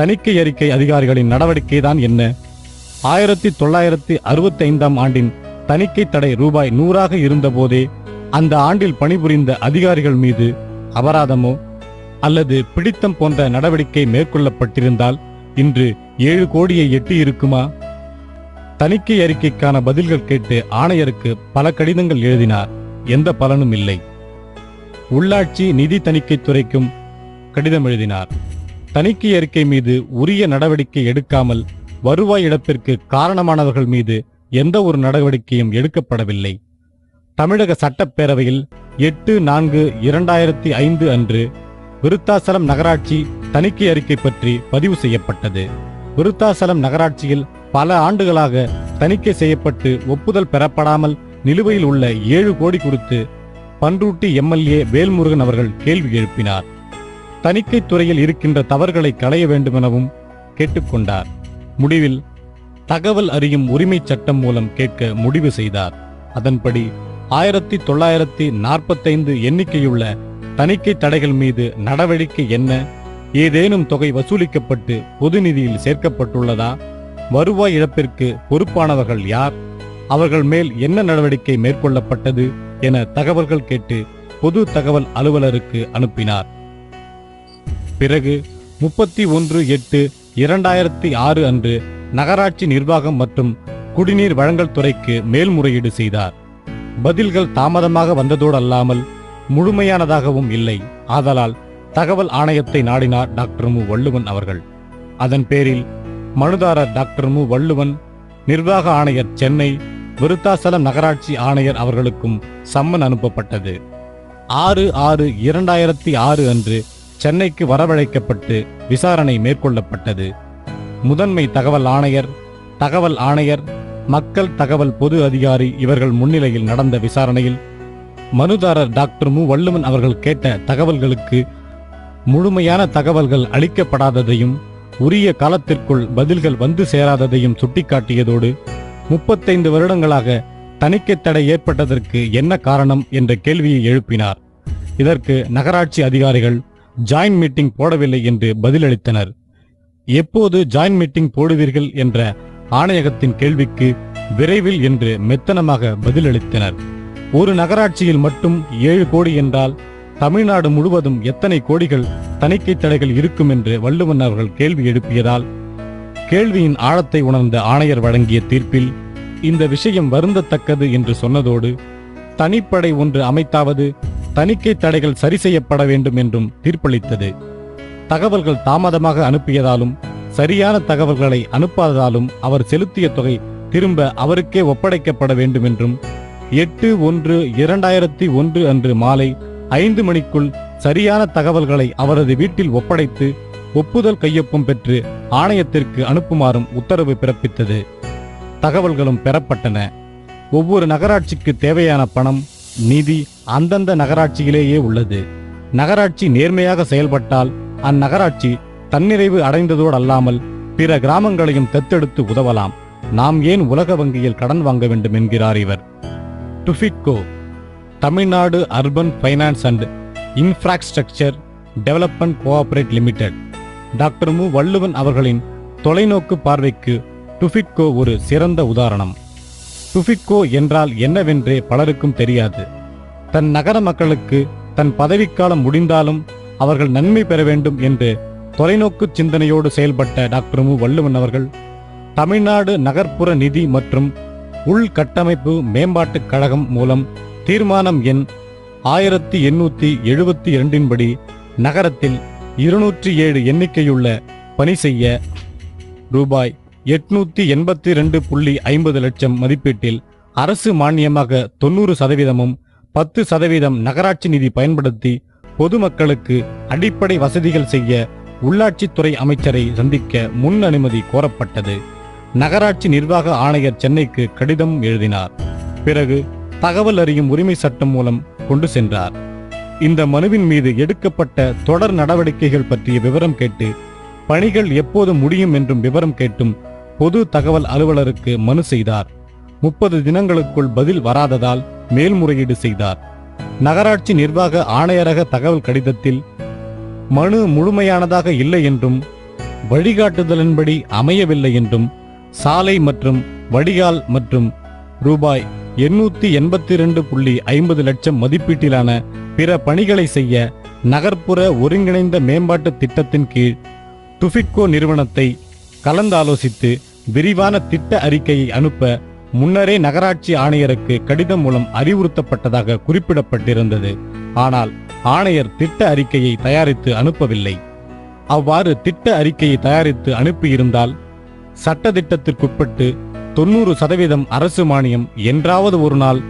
தணிக்கை அறிக்கை அதிகாரிகளின் நடவடிக்கைதான் என்ன? 1965ஆம் ஆண்டின் தணிக்கை தடை ரூபாய் 100 இருந்தபோதே அந்த ஆண்டில் பணிபுரிந்த அதிகாரிகள் மீது அபராதமோ அல்லது பிடித்தம் போன்ற நடவடிக்கை மேற்கொள்ளப்பட்டிருந்தால் இன்று 7 கோடியை எட்டி இருக்குமா? தணிக்கை அறிக்கைக்கான பதில்கள் கேட்டு ஆணையருக்கு பல கடிதங்கள் எழுதினார். எந்த பலனும் இல்லை. உள்ளாட்சி நிதி தணிக்கைத் துறைக்கும் கடிதம் எழுதினார். தணிக்கை அறிக்கை மீது உரிய நடவடிக்கை எடுக்காமல் வருவாய் இழப்பிற்கு காரணமானவர்கள் மீது எந்த ஒரு நடவடிக்கையும் எடுக்கப்படவில்லை. தமிழக சட்டப்பேரவையில் 8/4/2005 அன்று விருத்தாசலம் நகராட்சி தணிக்கை அறிக்கை பற்றி பதிவு செய்யப்பட்டது. விருத்தாசலம் நகராட்சியில் பல ஆண்டுகளாக தணிக்கை செய்யப்பட்டு ஒப்புதல் பெறப்படாமல் நிலுவையில் உள்ள 7 கோடி குறித்து பன்ருட்டி எம்எல்ஏ வேல்முருகன் அவர்கள் கேள்வி எழுப்பினார். தணிக்கை துறையில் இருக்கின்ற தவறுகளை களைய வேண்டுமெனவும் கேட்டுக்கொண்டார். முடிவில் தகவல் அறியும் உரிமை சட்டம் மூலம் கேட்க முடிவு செய்தார். அதன்படி 1945 எண்ணிக்கையுள்ள தணிக்கை தடைகள் மீது நடவடிக்கை என்ன? ஏதேனும் தொகை வசூலிக்கப்பட்டு பொது நிதியில் சேர்க்கப்பட்டுள்ளதா? வருவாய் இழப்பிற்கு பொறுப்பானவர்கள் யார்? அவர்கள் மேல் என்ன நடவடிக்கை மேற்கொள்ளப்பட்டது என தகவல்கள் கேட்டு பொது தகவல் அலுவலருக்கு அனுப்பினார். பிறகு 31/8/2006 அன்று நகராட்சி நிர்வாகம் மற்றும் குடிநீர் வழங்கல் துறைக்கு மேல்முறையீடு செய்தார். பதில்கள் தாமதமாக வந்ததோடு அல்லாமல் முழுமையானதாகவும் இல்லை. ஆதலால் தகவல் ஆணையத்தை நாடினார் டாக்டர் மு வள்ளுவன் அவர்கள். அதன் பேரில் மனுதாரர் டாக்டர் மு வள்ளுவன், நிர்வாக ஆணையர் சென்னை, விருத்தாசலம் நகராட்சி ஆணையர் அவர்களுக்கும் சம்மன் அனுப்பப்பட்டது. 6/6/2006 அன்று சென்னைக்கு வரவழைக்கப்பட்டு விசாரணை மேற்கொள்ளப்பட்டது. முதன்மை தகவல் ஆணையர், மக்கள் தகவல் பொது அதிகாரி இவர்கள் முன்னிலையில் நடந்த விசாரணையில் மனுதாரர் டாக்டர் மு வள்ளுவன் அவர்கள் கேட்ட தகவல்களுக்கு முழுமையான தகவல்கள் அளிக்கப்படாததையும் உரிய காலத்திற்குள் பதில்கள் வந்து சேராததையும் சுட்டிக்காட்டியதோடு 35 வருடங்களாக தணிக்கை தடை ஏற்பட்டதற்கு என்ன காரணம் என்ற கேள்வியை எழுப்பினார். இதற்கு நகராட்சி அதிகாரிகள் ஜாயின்ட் மீட்டிங் போடவில்லை என்று பதிலளித்தனர். எப்போது ஜாயின்ட் மீட்டிங் போடுவீர்கள் என்ற ஆணையகத்தின் கேள்விக்கு விரைவில் என்று மெத்தனமாக பதிலளித்தனர். ஒரு நகராட்சியில் மட்டும் 7 கோடி என்றால் தமிழ்நாடு முழுவதும் எத்தனை கோடிகள் தணிக்கை தடைகள் இருக்கும் என்று வள்ளுவன் அவர்கள் கேள்வி எழுப்பியதால் கேள்வியின் ஆழத்தை உணர்ந்த ஆணையர் வழங்கிய தீர்ப்பில் இந்த விஷயம் வருந்தத்தக்கது என்று சொன்னதோடு தனிப்படை ஒன்று அமைத்தாவது தணிக்கை தடைகள் சரி செய்யப்பட வேண்டும் என்றும் தீர்ப்பளித்தது. தகவல்கள் தாமதமாக அனுப்பியதாலும் சரியான தகவல்களை அனுப்பாததாலும் அவர் செலுத்திய தொகை திரும்ப அவருக்கே ஒப்படைக்கப்பட வேண்டும் என்றும் 8/1/2001 அன்று மாலை 5 மணிக்குள் சரியான தகவல்களை அவரது வீட்டில் ஒப்படைத்து ஒப்புதல் கையொப்பம் பெற்று ஆணையத்திற்கு அனுப்புமாறும் உத்தரவு பிறப்பித்தது. தகவல்களும் பெறப்பட்டன. ஒவ்வொரு நகராட்சிக்கு தேவையான பணம், நிதி அந்தந்த நகராட்சியிலேயே உள்ளது. நகராட்சி நேர்மையாக செயல்பட்டால் அந்நகராட்சி தன்னிறைவு அடைந்ததோடு அல்லாமல் பிற கிராமங்களையும் தத்தெடுத்து உதவலாம். நாம் ஏன் உலக வங்கியில் கடன் வாங்க வேண்டும் என்கிறார் இவர். TUFIDCO, Tamil Nadu urban finance and infrastructure development cooperate limited. Doctor Mu Valluvan அவர்களின் தொலைநோக்கு பார்வைக்கு டுஃபிட்கோ ஒரு சிறந்த உதாரணம். டுஃபிட்கோ என்றால் என்னவென்றே பலருக்கும் தெரியாது. தன் நகர மக்களுக்கு தன் பதவிக்காலம் முடிந்தாலும் அவர்கள் நன்மை பெற வேண்டும் என்று தொலைநோக்கு சிந்தனையோடு செயல்பட்ட டாக்டர் மு வள்ளுவன் அவர்கள் தமிழ்நாடு நகர்ப்புற நிதி மற்றும் உள்கட்டமைப்பு மேம்பாட்டுக் கழகம் மூலம் தீர்மானம் எண் 1872 படி நகரத்தில் 207 எண்ணிக்கையுள்ள பணி செய்ய ரூபாய் 882.50 லட்சம் மதிப்பீட்டில் அரசு மானியமாக 90%, 10% நகராட்சி நிதி பயன்படுத்தி பொதுமக்களுக்கு அடிப்படை வசதிகள் செய்ய உள்ளாட்சித்துறை அமைச்சரை சந்திக்க முன் அனுமதி கோரப்பட்டது. நகராட்சி நிர்வாக ஆணையர் சென்னைக்கு கடிதம் எழுதினார். பிறகு தகவல் அறியும் உரிமை சட்டம் மூலம் கொண்டு சென்றார். இந்த மனுவின் மீது எடுக்கப்பட்ட தொடர் நடவடிக்கைகள் பற்றிய விவரம் கேட்டு பணிகள் எப்போது முடியும் என்றும் விவரம் கேட்டும் பொது தகவல் அலுவலருக்கு மனு செய்தார். 30 தினங்களுக்குள் பதில் வராததால் மேல்முறையீடு செய்தார். நகராட்சி நிர்வாக ஆணையரக தகவல் கடிதத்தில் மனு முழுமையானதாக இல்லை என்றும் வழிகாட்டுதலின்படி அமையவில்லை என்றும் சாலை மற்றும் வடிகால் மற்றும் ரூபாய் 882.50 லட்சம் மதிப்பீட்டிலான பிற பணிகளை செய்ய நகர்ப்புற ஒருங்கிணைந்த மேம்பாட்டு திட்டத்தின் கீழ் டுஃபிட்கோ நிறுவனத்தை கலந்தாலோசித்து விரிவான திட்ட அறிக்கையை அனுப்ப முன்னரே நகராட்சி ஆணையருக்கு கடிதம் மூலம் அறிவுறுத்தப்பட்டதாக குறிப்பிடப்பட்டிருந்தது. ஆனால் ஆணையர் திட்ட அறிக்கையை தயாரித்து அனுப்பவில்லை. அவ்வாறு திட்ட அறிக்கையை தயாரித்து அனுப்பியிருந்தால் சட்ட திட்டத்திற்குட்பட்டு 90% அரசு மானியம் என்றாவது ஒரு நாள்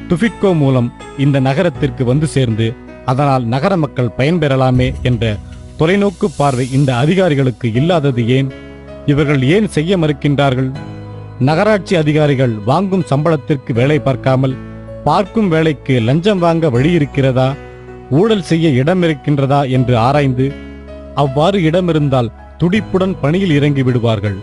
டுஃபிட்கோ மூலம் இந்த நகரத்திற்கு வந்து சேர்ந்து அதனால் நகர மக்கள் பயன்பெறலாமே என்ற தொலைநோக்கு பார்வை இந்த அதிகாரிகளுக்கு இல்லாதது ஏன்? இவர்கள் ஏன் செய்ய மறுக்கின்றார்கள்? நகராட்சி அதிகாரிகள் வாங்கும் சம்பளத்திற்கு வேலை பார்க்காமல் பார்க்கும் வேலைக்கு லஞ்சம் வாங்க வழி இருக்கிறதா, ஊழல் செய்ய இடம் இருக்கின்றதா என்று ஆராய்ந்து அவ்வாறு இடமிருந்தால் துடிப்புடன் பணியில் இறங்கி விடுவார்கள்.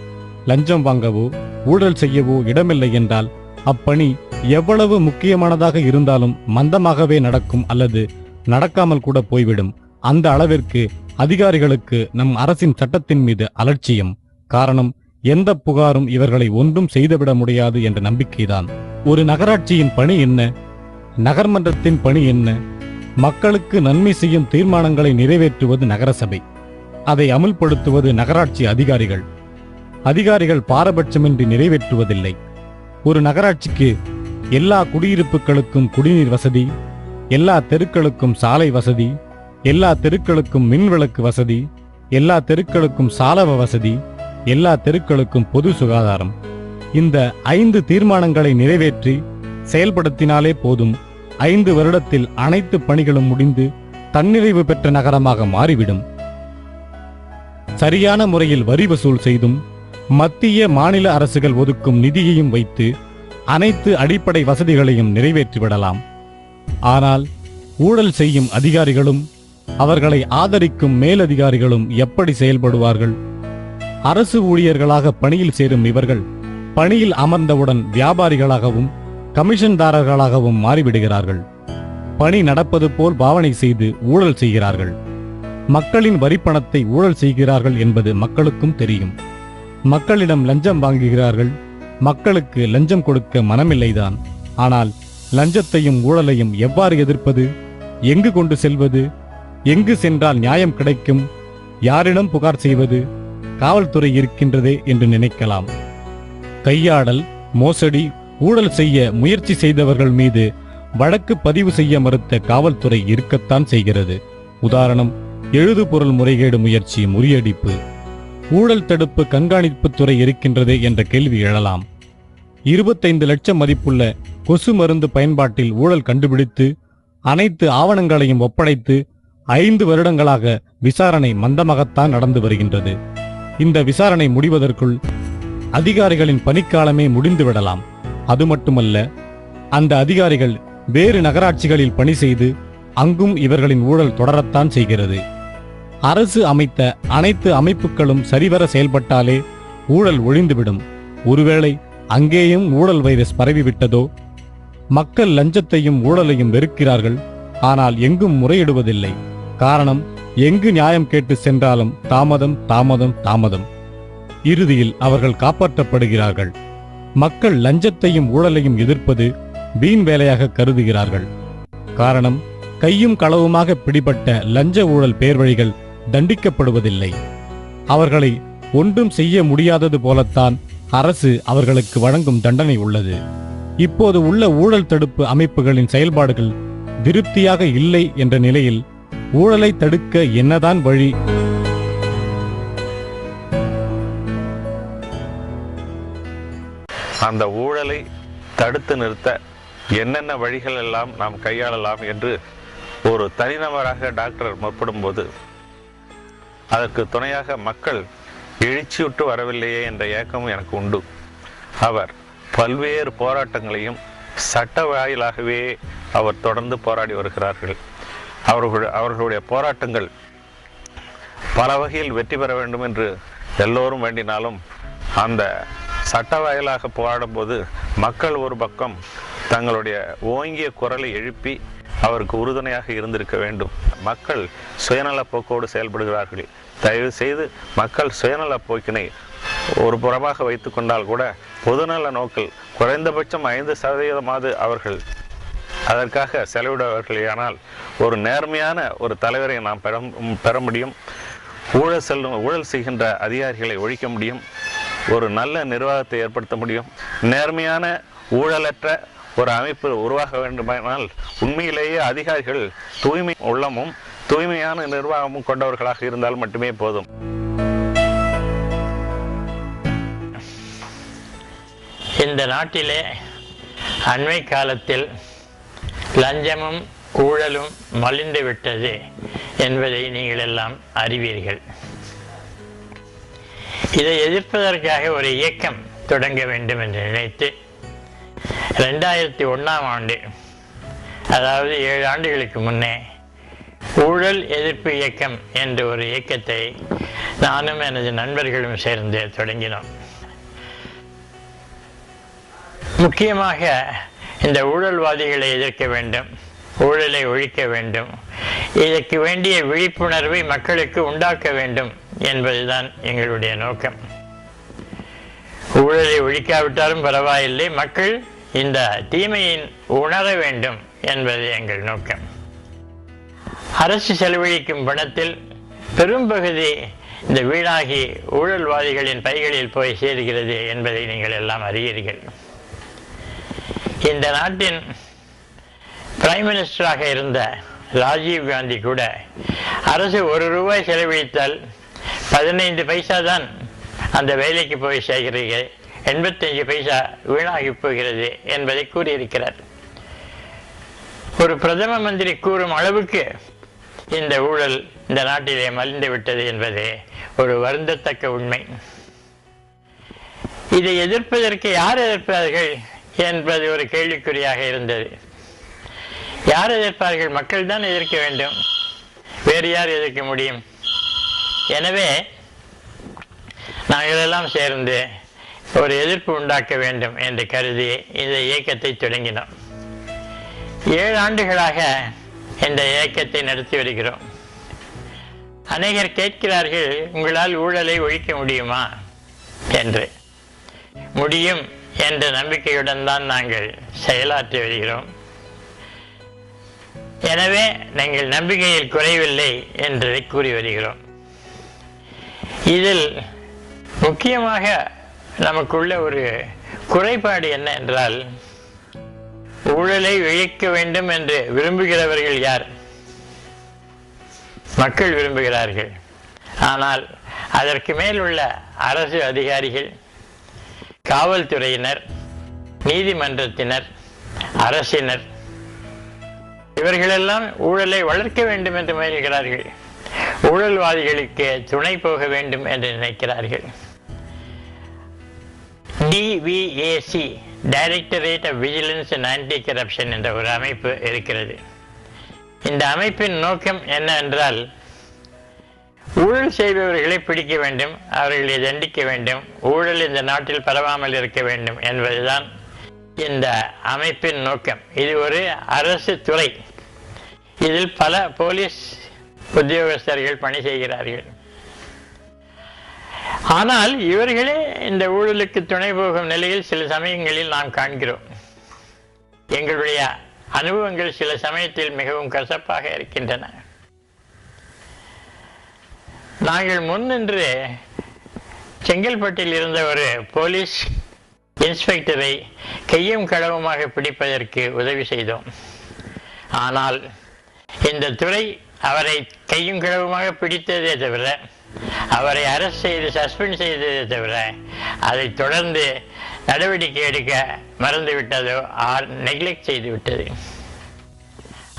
லஞ்சம் வாங்கவோ ஊழல் செய்யவோ இடமில்லை என்றால் அப்பணி எவ்வளவு முக்கியமானதாக இருந்தாலும் மந்தமாகவே நடக்கும் அல்லது நடக்காமல் கூட போய்விடும். அந்த அளவிற்கு அதிகாரிகளுக்கு நம் அரசின் சட்டத்தின் மீது அலட்சியம். காரணம், எந்த புகாரும் இவர்களை ஒன்றும் செய்துவிட முடியாது என்ற நம்பிக்கைதான். ஒரு நகராட்சியின் பணி என்ன? நகர்மன்றத்தின் பணி என்ன? மக்களுக்கு நன்மை செய்யும் தீர்மானங்களை நிறைவேற்றுவது நகரசபை, அதை அமுல்படுத்துவது நகராட்சி அதிகாரிகள். அதிகாரிகள் பாரபட்சமின்றி நிறைவேற்றுவதில்லை. ஒரு நகராட்சிக்கு எல்லா குடியிருப்புகளுக்கும் குடிநீர் வசதி, எல்லா தெருக்களுக்கும் சாலை வசதி, எல்லா தெருக்களுக்கும் மின்விளக்கு வசதி, எல்லா தெருக்களுக்கும் சாலவ வசதி, எல்லா தெருக்களுக்கும் பொது சுகாதாரம். இந்த 5 தீர்மானங்களை நிறைவேற்றி செயல்படுத்தினாலே போதும். 5 வருடத்தில் அனைத்து பணிகளும் முடிந்து தன்னிறைவு பெற்ற நகரமாக மாறிவிடும். சரியான முறையில் வரி வசூல் செய்தும் மத்திய மாநில அரசுகள் ஒதுக்கும் நிதியையும் வைத்து அனைத்து அடிப்படை வசதிகளையும் நிறைவேற்றிவிடலாம். ஆனால் ஊழல் செய்யும் அதிகாரிகளும் அவர்களை ஆதரிக்கும் மேலதிகாரிகளும் எப்படி செயல்படுவார்கள்? அரசு ஊழியர்களாக பணியில் சேரும் இவர்கள் பணியில் அமர்ந்தவுடன் வியாபாரிகளாகவும் கமிஷன்தாரர்களாகவும் மாறிவிடுகிறார்கள். பணி நடப்பது போல் பாவனை செய்து ஊழல் செய்கிறார்கள். மக்களின் வரிப்பணத்தை ஊழல் செய்கிறார்கள் என்பது மக்களுக்கும் தெரியும். மக்களிடம் லஞ்சம் வாங்குகிறார்கள். மக்களுக்கு லஞ்சம் கொடுக்க மனமில்லைதான். ஆனால் லஞ்சத்தையும் ஊழலையும் எவ்வாறு எதிர்ப்பது? எங்கு கொண்டு செல்வது? எங்கு சென்றால் நியாயம் கிடைக்கும்? யாரிடம் புகார் செய்வது? காவல்துறை இருக்கின்றதே என்று நினைக்கலாம். கையாடல், மோசடி, ஊழல் செய்ய முயற்சி செய்தவர்கள் மீது வழக்கு பதிவு செய்ய மறுத்த காவல்துறை இருக்கத்தான் செய்கிறது. உதாரணம், எழுதுபொருள் முறைகேடு முயற்சி முறியடிப்பு. ஊழல் தடுப்பு கண்காணிப்புத்துறை இருக்கின்றதே என்ற கேள்வி எழலாம். 25 லட்சம் மதிப்புள்ள கொசு மருந்து பயன்பாட்டில் ஊழல் கண்டுபிடித்து அனைத்து ஆவணங்களையும் ஒப்படைத்து 5 வருடங்களாக விசாரணை மந்தமாகத்தான் நடந்து வருகின்றது. இந்த விசாரணை முடிவதற்குள் அதிகாரிகளின் பணிக்காலமே முடிந்துவிடலாம். அது மட்டுமல்ல, அந்த அதிகாரிகள் வேறு நகராட்சிகளில் பணி செய்து அங்கும் இவர்களின் ஊழல் தொடரத்தான் செய்கிறது. அரசு அமைத்த அனைத்து அமைப்புகளும் சரிவர செயல்பட்டாலே ஊழல் ஒழிந்துவிடும். ஒருவேளை அங்கேயும் ஊழல் வைரஸ் பரவிவிட்டதோ? மக்கள் லஞ்சத்தையும் ஊழலையும் வெறுக்கிறார்கள். ஆனால் எங்கும் முறையிடுவதில்லை. காரணம், எங்கு நியாயம் கேட்டு சென்றாலும் தாமதம் தாமதம் தாமதம். இறுதியில் அவர்கள் காப்பாற்றப்படுகிறார்கள். மக்கள் லஞ்சத்தையும் ஊழலையும் எதிர்ப்பது வீண் வேலையாக கருதுகிறார்கள். காரணம், கையும் களவுமாக பிடிபட்ட லஞ்ச ஊழல் பேர்வழிகள் தண்டிக்கப்படுவதில்லை. அவர்களை ஒன்றும் செய்ய முடியாதது போலத்தான் அரசு அவர்களுக்கு வழங்கும் தண்டனை உள்ளது. இப்போது உள்ள ஊழல் தடுப்பு அமைப்புகளின் செயல்பாடுகள் திருப்தியாக இல்லை என்ற நிலையில் ஊழலை தடுக்க என்னதான் வழி? அந்த ஊழலை தடுத்து நிறுத்த என்னென்ன வழிகள் எல்லாம் நாம் கையாளலாம் என்று ஒரு தனிநபராக டாக்டர் முற்படும் போது அதற்கு துணையாக மக்கள் எழுச்சியுற்று வரவில்லையே என்ற ஏக்கமும் எனக்கு உண்டு. அவர் பல்வேறு போராட்டங்களையும் சட்ட வாயிலாகவே அவர் தொடர்ந்து போராடி வருகிறார்கள். அவர்களுடைய போராட்டங்கள் பல வகையில் வெற்றி பெற வேண்டும் என்று எல்லோரும் வேண்டினாலும் அந்த சட்ட வாயிலாக போராடும் போது மக்கள் ஒரு பக்கம் தங்களுடைய ஓங்கிய குரலை எழுப்பி அவருக்கு உறுதுணையாக இருந்திருக்க வேண்டும். மக்கள் சுயநல போக்கோடு செயல்படுகிறார்கள். தயவு செய்து மக்கள் சுயநல போக்கினை ஒரு புறமாக வைத்து கொண்டால் கூட பொதுநல நோக்கில் குறைந்தபட்சம் 5% அவர்கள் அதற்காக செலவிடுவார்களேயானால் ஒரு நேர்மையான ஒரு தலைவரை நாம் பெற முடியும். ஊழல் செய்கின்ற அதிகாரிகளை ஒழிக்க முடியும். ஒரு நல்ல நிர்வாகத்தை ஏற்படுத்த முடியும். நேர்மையான ஊழலற்ற ஒரு அமைப்பு உருவாக வேண்டுமானால் உண்மையிலேயே அதிகாரிகள் தூய்மை உள்ளமும் தூய்மையான நிர்வாகமும் கொண்டவர்களாக இருந்தால் மட்டுமே போதும். இந்த நாட்டிலே அண்மை காலத்தில் லஞ்சமும் ஊழலும் மலிந்து விட்டது என்பதை நீங்கள் எல்லாம் அறிவீர்கள். இதை எதிர்ப்பதற்காக ஒரு இயக்கம் தொடங்க வேண்டும் என்று நினைத்து 2001ஆம் ஆண்டு, அதாவது 7 ஆண்டுகளுக்கு முன்னே, ஊழல் எதிர்ப்பு இயக்கம் என்ற ஒரு இயக்கத்தை நானும் எனது நண்பர்களும் சேர்ந்து தொடங்கினோம். முக்கியமாக இந்த ஊழல்வாதிகளை எதிர்க்க வேண்டும், ஊழலை ஒழிக்க வேண்டும், இதற்கு வேண்டிய விழிப்புணர்வை மக்களுக்கு உண்டாக்க வேண்டும் என்பதுதான் எங்களுடைய நோக்கம். ஊழலை ஒழிக்காவிட்டாலும் பரவாயில்லை, மக்கள் இந்த தீமையின் உணர வேண்டும் என்பது எங்கள் நோக்கம். அரசு செலவழிக்கும் பணத்தில் பெரும்பகுதி இந்த வீணாகி ஊழல்வாதிகளின் பைகளில் போய் சேர்கிறது என்பதை நீங்கள் எல்லாம் அறியீர்கள். இந்த நாட்டின் பிரைம் மினிஸ்டராக இருந்த ராஜீவ் காந்தி கூட அரசு ₹1 செலவழித்தால் 15 பைசா தான் அந்த வேலைக்கு போய் சேர்கிறது, 85 பைசா வீணாகி போகிறது என்பதை கூறியிருக்கிறார். ஒரு பிரதம மந்திரி கூறும் அளவுக்கு இந்த ஊழல் இந்த நாட்டிலே மலிந்து விட்டது என்பது ஒரு வருந்தத்தக்க உண்மை. இதை எதிர்ப்பதற்கு யார் எதிர்ப்பார்கள் என்பது ஒரு கேள்விக்குறியாக இருந்தது. யார் எதிர்ப்பார்கள்? மக்கள் தான் எதிர்க்க வேண்டும், வேறு யார் எதிர்க்க முடியும்? எனவே நாங்கள் எல்லாம் சேர்ந்து ஒரு எதிர்ப்பு உண்டாக்க வேண்டும் என்று கருதி இந்த இயக்கத்தை தொடங்கினோம். 7 ஆண்டுகளாக இந்த இயக்கத்தை நடத்தி வருகிறோம். அநேகர் கேட்கிறார்கள், உங்களால் ஊழலை ஒழிக்க முடியுமா என்று. முடியும் என்ற நம்பிக்கையுடன் தான் நாங்கள் செயலாற்றி வருகிறோம். எனவே நாங்கள் நம்பிக்கையில் குறைவில்லை என்று கூறி வருகிறோம். இதில் முக்கியமாக நமக்குள்ள ஒரு குறைபாடு என்ன என்றால், ஊழலை ஒழிக்க வேண்டும் என்று விரும்புகிறவர்கள் யார்? மக்கள் விரும்புகிறார்கள். ஆனால் அதற்கு மேல் உள்ள அரசு அதிகாரிகள், காவல்துறையினர், நீதிமன்றத்தினர், அரசினர், இவர்களெல்லாம் ஊழலை வளர்க்க வேண்டும் என்று முயல்கிறார்கள். ஊழல்வாதிகளுக்கு துணை போக வேண்டும் என்று நினைக்கிறார்கள். DVAC, directorate of vigilance and anti corruption என்ற ஒரு அமைப்பு இருக்கிறது. இந்த அமைப்பின் நோக்கம் என்ன என்றால், ஊழல் செய்பவர்களை பிடிக்க வேண்டும், அவர்களை தண்டிக்க வேண்டும், ஊழல் இந்த நாட்டில் பரவாமல் இருக்க வேண்டும் என்பதுதான் இந்த அமைப்பின் நோக்கம். இது ஒரு அரசு துறை. இதில் பல போலீஸ் உத்தியோகஸ்தர்கள் பணி செய்கிறார்கள். ஆனால் இவர்களே இந்த ஊழலுக்கு துணை போகும் நிலையில் சில சமயங்களில் நாம் காண்கிறோம். எங்களுடைய அனுபவங்கள் சில சமயத்தில் மிகவும் கசப்பாக இருக்கின்றன. நாங்கள் முன்னின்று செங்கல்பட்டில் இருந்த ஒரு போலீஸ் இன்ஸ்பெக்டரை கையும் களவுமாக பிடிப்பதற்கு உதவி செய்தோம். ஆனால் இந்த துறை அவரை கையும் களவுமாக பிடித்ததே தவிர, அவரை அரெஸ்ட் செய்து சஸ்பெண்ட் செய்ததே தவிர, அதை தொடர்ந்து நடவடிக்கை எடுக்க மறந்துவிட்டதோ நெக்லெக்ட் செய்து விட்டது.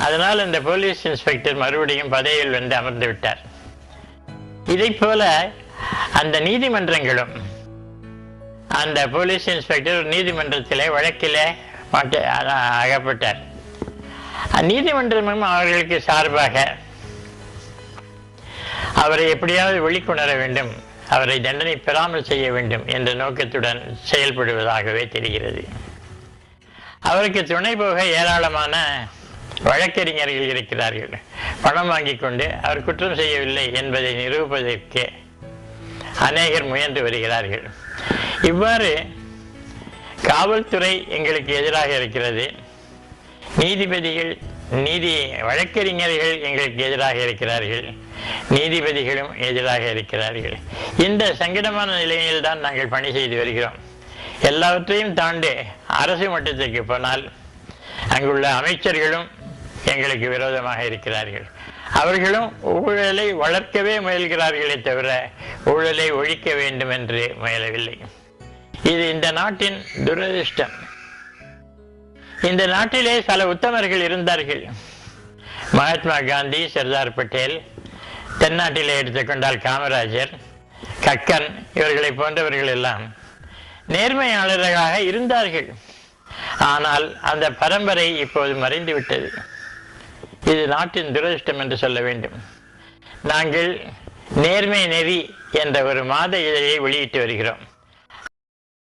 அதனால் அந்த போலீஸ் இன்ஸ்பெக்டர் மறுபடியும் பதவியில் வந்து அமர்ந்து விட்டார். இதை போல அந்த நீதிமன்றங்களும், அந்த போலீஸ் இன்ஸ்பெக்டர் நீதிமன்றத்திலே வழக்கிலே அகப்பட்டார். நீதிமன்றமும் அவர்களுக்கு சார்பாக அவரை எப்படியாவது வெளிக்கொணர வேண்டும், அவரை தண்டனை பெறாமல் செய்ய வேண்டும் என்ற நோக்கத்துடன் செயல்படுவதாகவே தெரிகிறது. அவருக்கு துணை போக ஏராளமான வழக்கறிஞர்கள் இருக்கிறார்கள். பணம் வாங்கிக் கொண்டு அவர் குற்றம் செய்யவில்லை என்பதை நிரூபிப்பதற்கு அநேகர் முயன்று வருகிறார்கள். இவ்வாறு காவல்துறை எங்களுக்கு எதிராக இருக்கிறது, நீதிபதிகள் வழக்கறிஞர்கள் எங்களுக்கு எதிராக இருக்கிறார்கள், நீதிபதிகளும் எதிராக இருக்கிறார்கள். இந்த சங்கடமான நிலையில் தான் நாங்கள் பணி செய்து வருகிறோம். எல்லாவற்றையும் தாண்டி அரசு மட்டத்திற்கு போனால் அங்குள்ள அமைச்சர்களும் எங்களுக்கு விரோதமாக இருக்கிறார்கள். அவர்களும் ஊழலை வளர்க்கவே முயல்கிறார்களே தவிர ஊழலை ஒழிக்க வேண்டும் என்று முயலவில்லை. இது இந்த நாட்டின் துரதிர்ஷ்டம். இந்த நாட்டிலே சில உத்தமர்கள் இருந்தார்கள். மகாத்மா காந்தி, சர்தார் பட்டேல், தென்னாட்டிலே எடுத்துக்கொண்டால் காமராஜர், கக்கன், இவர்களை போன்றவர்கள் எல்லாம் நேர்மையாளர்களாக இருந்தார்கள். ஆனால் அந்த பரம்பரை இப்போது மறைந்துவிட்டது. இது நாட்டின் துரதிர்ஷ்டம் என்று சொல்ல வேண்டும். நாங்கள் நேர்மை நெறி என்ற ஒரு மாத இதழை வெளியிட்டு வருகிறோம்.